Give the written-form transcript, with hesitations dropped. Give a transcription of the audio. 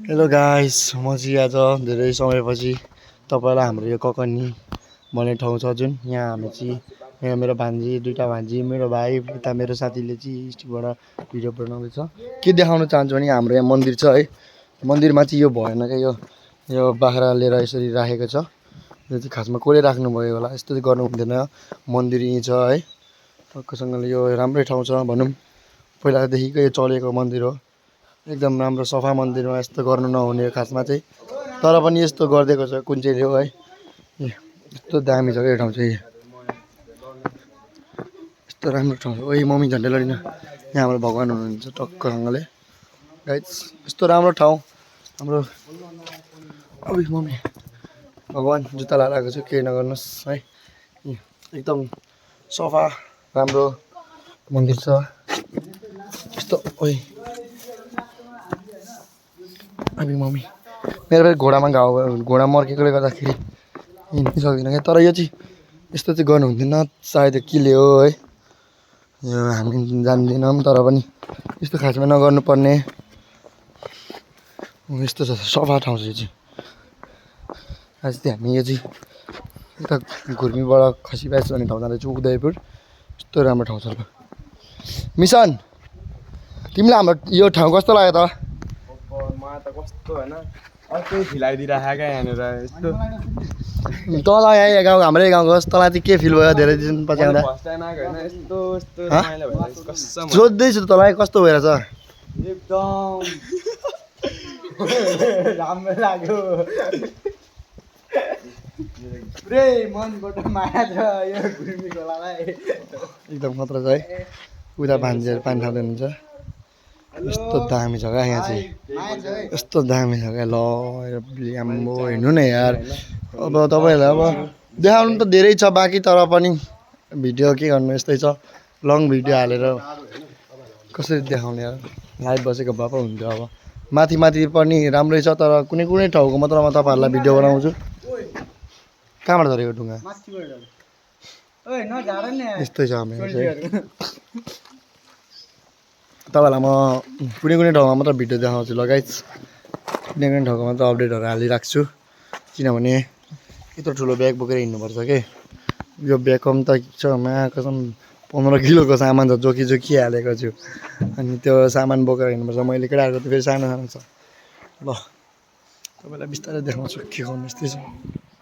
Hello guys, म चाहिँ आज धेरै समयपछि तपाईँलाई हाम्रो यो ककनी भन्ने ठाउँ छ जुन यहाँ हामी चाहिँ यहाँ मेरो भान्जी दुईटा भान्जी मेरो भाइ यता मेरो साथीले चाहिँ स्टिकबाट भिडियो बनाउँदैछ। के देखाउन चाहन्छु भने हाम्रो यहाँ मन्दिर छ है। मन्दिरमा चाहिँ यो भएन क्या, यो बाख्रा लिएर यसरी राखेको छ। यो चाहिँ खासमा कसले राख्नुभयो होला, यस्तो चाहिँ गर्नु हुँदैन। मन्दिर यहीँ छ है, टक्कसँगले यो राम्रै ठाउँ छ भनौँ। पहिलादेखिकै यो चलेको मन्दिर हो, एकदम राम्रो सफा मन्दिरमा यस्तो गर्नु नहुने खासमा चाहिँ, तर पनि यस्तो गरिदिएको छ कुन चाहिँले हो है। यस्तो दामी छ क्या यो ठाउँ चाहिँ, यस्तो राम्रो ठाउँ छ। ओइ मम्मी झन्डै लडिन, यहाँ हाम्रो भगवान् हुनुहुन्छ टक्कसँगले गाइस। यस्तो राम्रो ठाउँ हाम्रो। ओइ मम्मी भगवान् जुत्ता लाएर आएको छु, केही नगर्नुहोस् है। एकदम सफा राम्रो मन्दिर छ यस्तो। ओइ अबि मम्मी मेरो फेरि घोडामा घोडा मर्केकोले गर्दाखेरि हिँड्नु सक्दिनँ क्या। तर यो चाहिँ यस्तो चाहिँ गर्नु हुँदैन सायद, केले हो है, यो हामी जान्दैनौँ। तर पनि यस्तो खासमा नगर्नुपर्ने यस्तो छ, सफा ठाउँ छ यो चाहिँ। आज चाहिँ हामी यो चाहिँ यता घुर्मीबाट खसीबास भन्ने ठाउँ जाँदैछौँ, उदयपुर। यस्तो राम्रो ठाउँ छ। मिसन, तिमीलाई हाम्रो यो ठाउँ कस्तो लाग्यो त? मलाई त कस्तो होइन, अर्कै फिलाइदिइराखेको क्या यहाँनिर यस्तो। तँलाई यहाँ गाउँ हाम्रै गाउँको होस्, तँलाई चाहिँ के फिल भयो धेरै दिनपछि आउँदा? फर्स्ट टाइम आएको होइन, यस्तो यस्तो रमाइलो भइरहेको छ कसम। सोध्दैछु तँलाई कस्तो भइरहेछ? एकदम राम्रो लाग्यो, पुरै मनबाट माया छ यो घुर्मी खोलालाई। एकदम खतरा छ है। उता भान्जीहरू पानी खाँदै हुनुहुन्छ। यस्तो दामी छ क्या यहाँ चाहिँ, यस्तो दामी छ क्या। ल आम्बो हेर्नु न यार, अब तपाईँहरूलाई अब देखाउनु त धेरै छ बाँकी, तर पनि भिडियो के गर्नु यस्तै छ। लङ भिडियो हालेर कसरी देखाउने यार, लाइभ बसेको भए पो हुन्थ्यो। अब माथि माथि पनि राम्रै छ, तर कुनै कुनै ठाउँको मात्र म तपाईँहरूलाई भिडियो बनाउँछु। कहाँबाट झरेको ढुङ्गा? यस्तै छ हाम्रो चाहिँ। तपाईँहरूलाई म कुनै कुनै ठाउँमा मात्र भिडियो देखाउँछु ल गाइस। कुनै कुनै ठाउँमा मात्र अपडेटहरू हालिराख्छु, किनभने यत्रो ठुलो ब्याग बोकेर हिँड्नुपर्छ के। यो ब्याग कम त छ मा कसम 15 किलोको सामान छ, जोकी जोकी हालेको छु। अनि त्यो सामान बोकेर हिँड्नुपर्छ। मैले केटाहरूको त फेरि सानो सानो छ। ल तपाईँलाई बिस्तारै देखाउँछु के गर्नु, यस्तै छ।